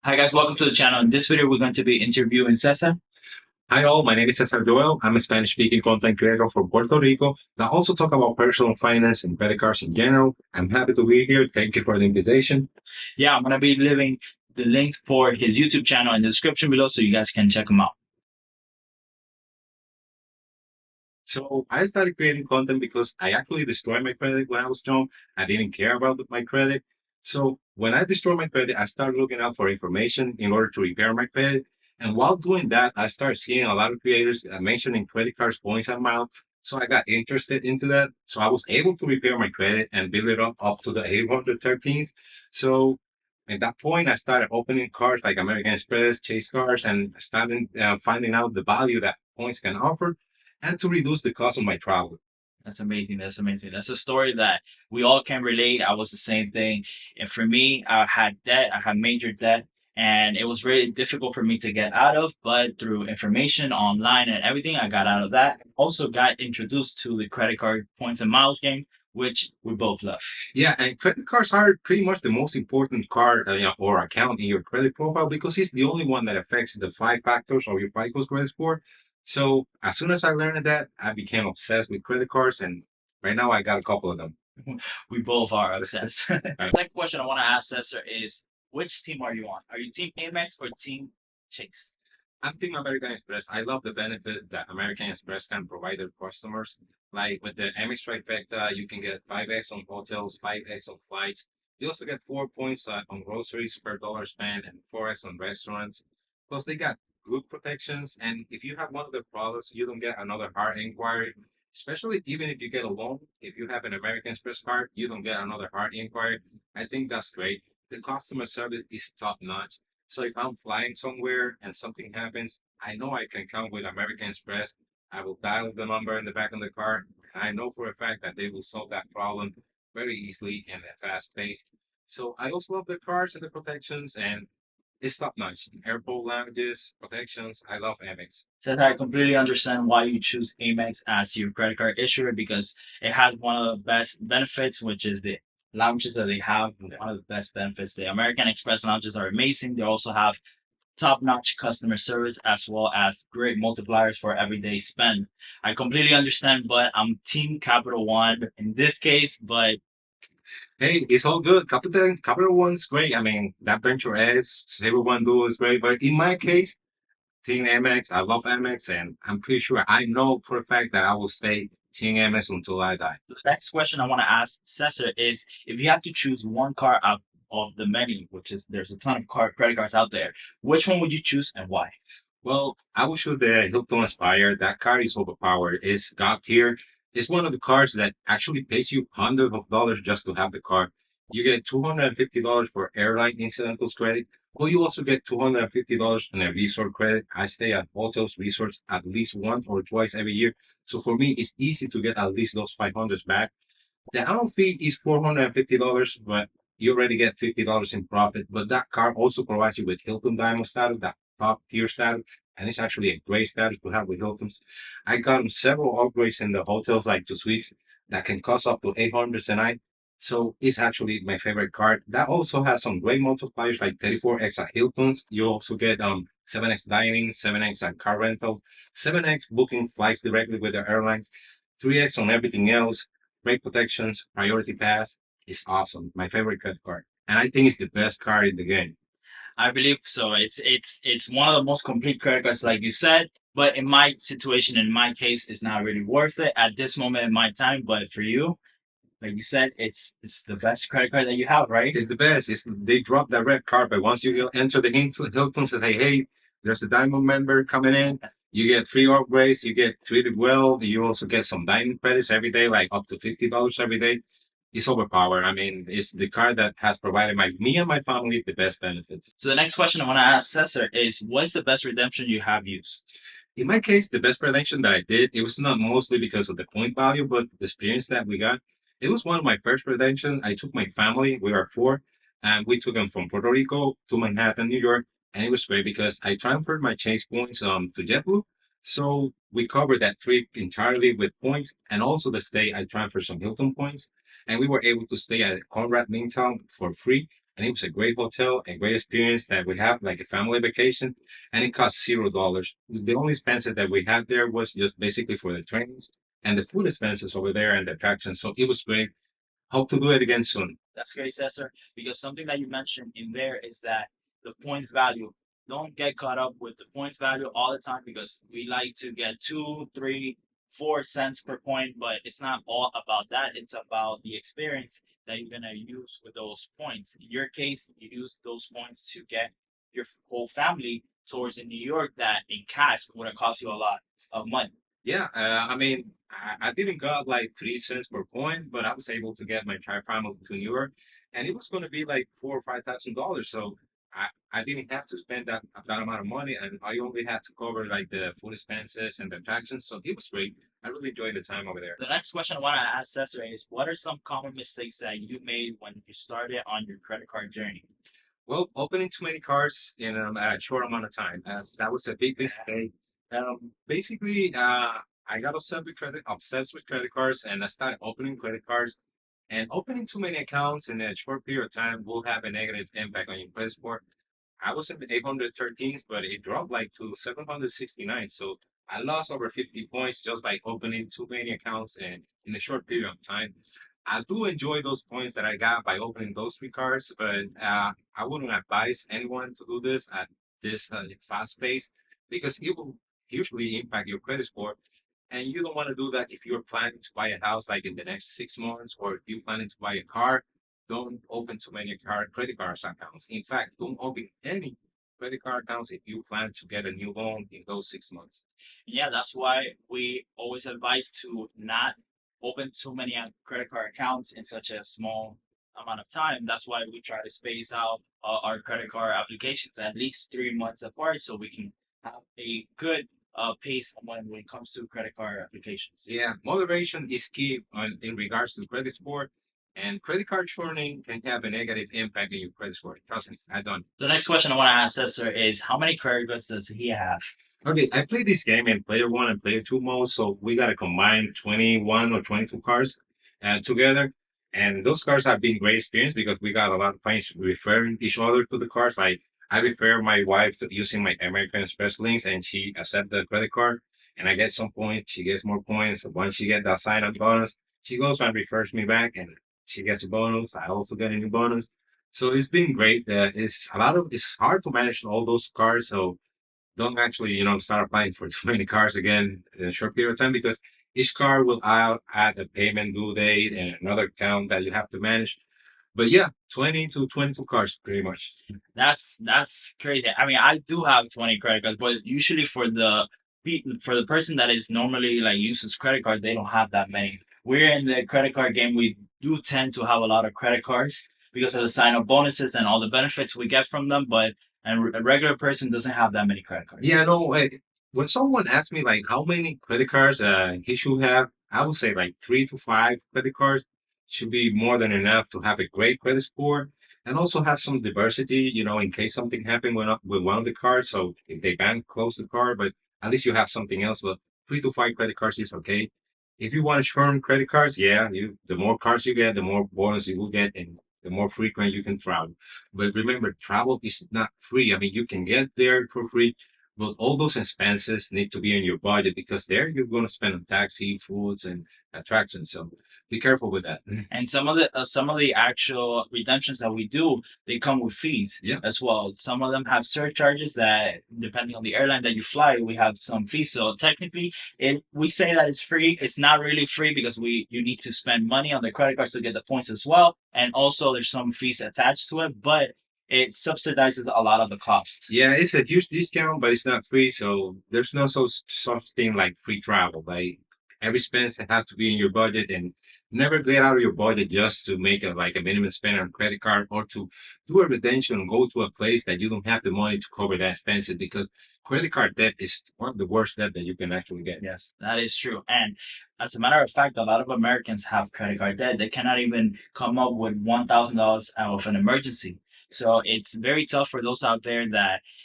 Hi guys, welcome to the channel. In this video, we're going to be interviewing Cesar. Hi all, my name is Cesar Youtube. I'm a Spanish-speaking content creator for Puerto Rico that also talk about personal finance and credit cards in general. I'm happy to be here. Thank you for the invitation. Yeah, I'm going to be leaving the link for his YouTube channel in the description below so you guys can check him out. So I started creating content because I actually destroyed my credit when I was young. I didn't care about my credit. So when I destroyed my credit, I started looking out for information in order to repair my credit. And while doing that, I started seeing a lot of creators mentioning credit cards, points, and miles. So I got interested into that. So I was able to repair my credit and build it up to the 813s. So at that point, I started opening cards like American Express, Chase cards, and started finding out the value that points can offer and to reduce the cost of my travel. That's amazing. That's amazing. That's a story that we all can relate. I was the same thing. And for me, I had debt. I had major debt. And it was really difficult for me to get out of. But through information online and everything, I got out of that. Also got introduced to the credit card points and miles game, which we both love. Yeah, and credit cards are pretty much the most important card or account in your credit profile because it's the only one that affects the five factors of your FICO credit score. So as soon as I learned that, I became obsessed with credit cards, and right now I got a couple of them. We both are obsessed. Second question I want to ask Cesar is, which team are you on? Are you Team Amex or Team Chase? I'm Team American Express. I love the benefit that American Express can provide their customers. Like with the Amex trifecta, you can get 5x on hotels, 5x on flights. You also get 4 points on groceries per dollar spent and 4x on restaurants. Plus, they got good protections. And if you have one of their products, you don't get another hard inquiry. Especially even if you get a loan, if you have an American Express card, you don't get another hard inquiry. I think that's great. The customer service is top notch. So if I'm flying somewhere and something happens, I know I can count with American Express. I will dial the number in the back of the car. And I know for a fact that they will solve that problem very easily and at fast pace. So I also love the cars and the protections, and it's top notch. Airport lounges, protections. I love Amex. Says I completely understand why you choose Amex as your credit card issuer because it has one of the best benefits, which is the lounges that they have. One of the best benefits. The American Express lounges are amazing. They also have top-notch customer service as well as great multipliers for everyday spend. I completely understand, but I'm Team Capital One in this case, but Hey, it's all good. Capital One's great. I mean, that Venture S, everyone do is great. But in my case, Team Amex, I love Amex, and I'm pretty sure I know for a fact that I will stay Team Amex until I die. the next question I want to ask Cesar is if you have to choose one card out of the many, which is there's a ton of credit cards out there, which one would you choose and why? Well, I will show the Hilton Aspire. That card is overpowered. It's God tier. It's one of the cards that actually pays you hundreds of dollars just to have the card. You get $250 for airline incidentals credit, but you also get $250 in a resort credit. I stay at hotels, resorts at least once or twice every year. So for me, it's easy to get at least those 500s back. The annual fee is $450, but you already get $50 in profit. But that card also provides you with Hilton Diamond status, that top tier status, and it's actually a great status to have with Hilton's. I got several upgrades in the hotels, like to suites, that can cost up to 800 a night. So it's actually my favorite card. That also has some great multipliers like 34x at Hilton's. You also get 7x dining, 7x at car rental, 7x booking flights directly with the airlines, 3x on everything else, great protections, priority pass. Is awesome. My favorite credit card. And I think it's the best card in the game. I believe so. It's one of the most complete credit cards, like you said. But in my situation, in my case, it's not really worth it at this moment in my time. But for you, like you said, it's the best credit card that you have, right? It's the best. They drop that red carpet. Once you enter the Hilton, say, hey, there's a diamond member coming in. You get free upgrades. You get treated well. You also get some dining credits every day, like up to $50 every day. It's overpowered. I mean, it's the card that has provided me and my family the best benefits. So the next question I want to ask Cesar is, what is the best redemption you have used? In my case, the best redemption that I did, it was not mostly because of the point value, but the experience that we got. It was one of my first redemptions. I took my family, we are four, and we took them from Puerto Rico to Manhattan, New York. And it was great because I transferred my Chase points to JetBlue. So we covered that trip entirely with points, and also the stay, I transferred some Hilton points. And we were able to stay at Conrad Midtown for free. and it was a great hotel, a great experience that we have, like a family vacation, and it cost $0. The only expenses that we had there was just basically for the trains and the food expenses over there and the attractions. So it was great. Hope to do it again soon. That's great, Cesar, because something that you mentioned in there is that the points value. Don't get caught up with the points value all the time because we like to get 2, 3, 4 cents per point, but it's not all about that. It's about the experience that you're gonna use with those points. In your case, you use those points to get your whole family tours in New York that in cash would have cost you a lot of money. Yeah, I mean, I didn't got like 3 cents per point, but I was able to get my entire family to New York, and it was going to be like $4 or $5,000. So I didn't have to spend that amount of money, and I only had to cover like the food expenses and the attractions. So it was great. I really enjoyed the time over there. The next question I want to ask Cesar is, what are some common mistakes that you made when you started on your credit card journey? Well, opening too many cards in a short amount of time. That was a big mistake. Basically, I got obsessed with credit cards, and I started opening credit cards. And opening too many accounts in a short period of time will have a negative impact on your credit score. I was in the 813s, but it dropped like to 769. So I lost over 50 points just by opening too many accounts and in a short period of time. I do enjoy those points that I got by opening those three cards, but I wouldn't advise anyone to do this at this fast pace because it will hugely impact your credit score. And you don't want to do that if you're planning to buy a house like in the next 6 months, or if you're planning to buy a car. Don't open too many credit card accounts. In fact, don't open any credit card accounts if you plan to get a new loan in those 6 months. Yeah, that's why we always advise to not open too many credit card accounts in such a small amount of time. That's why we try to space out our credit card applications at least 3 months apart so we can have a good pace when it comes to credit card applications. Yeah, moderation is key in regards to credit score, and credit card churning can have a negative impact on your credit score. Trust me, I don't. The next question I want to ask Cesar is, how many credit cards does he have? Okay, I played this game in player one and player two mode, so we got to combine 21 or 22 cards together. And those cards have been great experience because we got a lot of points referring each other to the cards. Like I refer my wife to using my American Express links, and she accept the credit card, and I get some points. She gets more points. Once she get that sign up bonus, she goes and refers me back, and she gets a bonus. I also get a new bonus. So it's been great. It's hard to manage all those cards, so don't actually, start applying for too many cars again in a short period of time because each car will add a payment due date and another account that you have to manage. But yeah, 20 to 22 cars pretty much. That's crazy. I mean, I do have 20 credit cards, but usually for the person that is normally like uses credit cards, they don't have that many. We're in the credit card game. We do tend to have a lot of credit cards because of the sign up bonuses and all the benefits we get from them. But a regular person doesn't have that many credit cards. Yeah, no, when someone asks me like how many credit cards he should have, I would say like 3 to 5 credit cards should be more than enough to have a great credit score and also have some diversity, in case something happened with one of the cards. So if they bank close the card, but at least you have something else. But 3 to 5 credit cards is okay. If you want short credit cards, yeah, the more cards you get, the more bonus you will get, and the more frequent you can travel. But remember, travel is not free. I mean, you can get there for free, but all those expenses need to be in your budget because there you're going to spend on taxi, foods, and attractions. So be careful with that. And some of the actual redemptions that we do, they come with fees as well. Some of them have surcharges that, depending on the airline that you fly, we have some fees. So technically, we say that it's free. It's not really free because you need to spend money on the credit cards to get the points as well, and also there's some fees attached to it, but it subsidizes a lot of the costs. Yeah, it's a huge discount, but it's not free. So there's no such thing like free travel. Like every expense has to be in your budget, and never get out of your budget just to make a minimum spend on credit card or to do a redemption and go to a place that you don't have the money to cover that expenses because credit card debt is one of the worst debt that you can actually get. Yes, that is true. And as a matter of fact, a lot of Americans have credit card debt. They cannot even come up with $1,000 out of an emergency. So it's very tough for those out there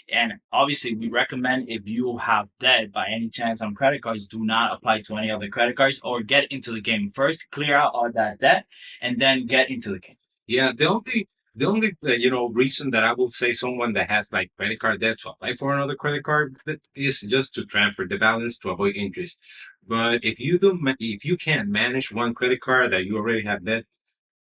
and obviously we recommend if you have debt by any chance on credit cards, do not apply to any other credit cards or get into the game. First, clear out all that debt and then get into the game. Yeah, The only reason that I will say someone that has like credit card debt to apply for another credit card that is just to transfer the balance to avoid interest. But if you can't manage one credit card that you already have debt,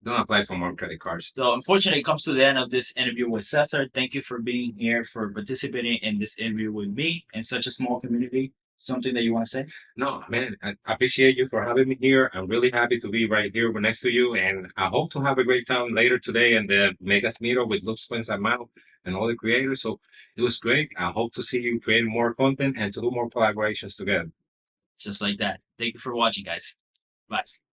don't apply for more credit cards. So unfortunately, it comes to the end of this interview with Cesar. Thank you for being here, for participating in this interview with me in such a small community. Something that you want to say? No, man, I appreciate you for having me here. I'm really happy to be right here next to you, and I hope to have a great time later today in the Megas meetup with Lux Quince and Mal and all the creators. So it was great. I hope to see you creating more content and to do more collaborations together. Just like that. Thank you for watching, guys. Bye.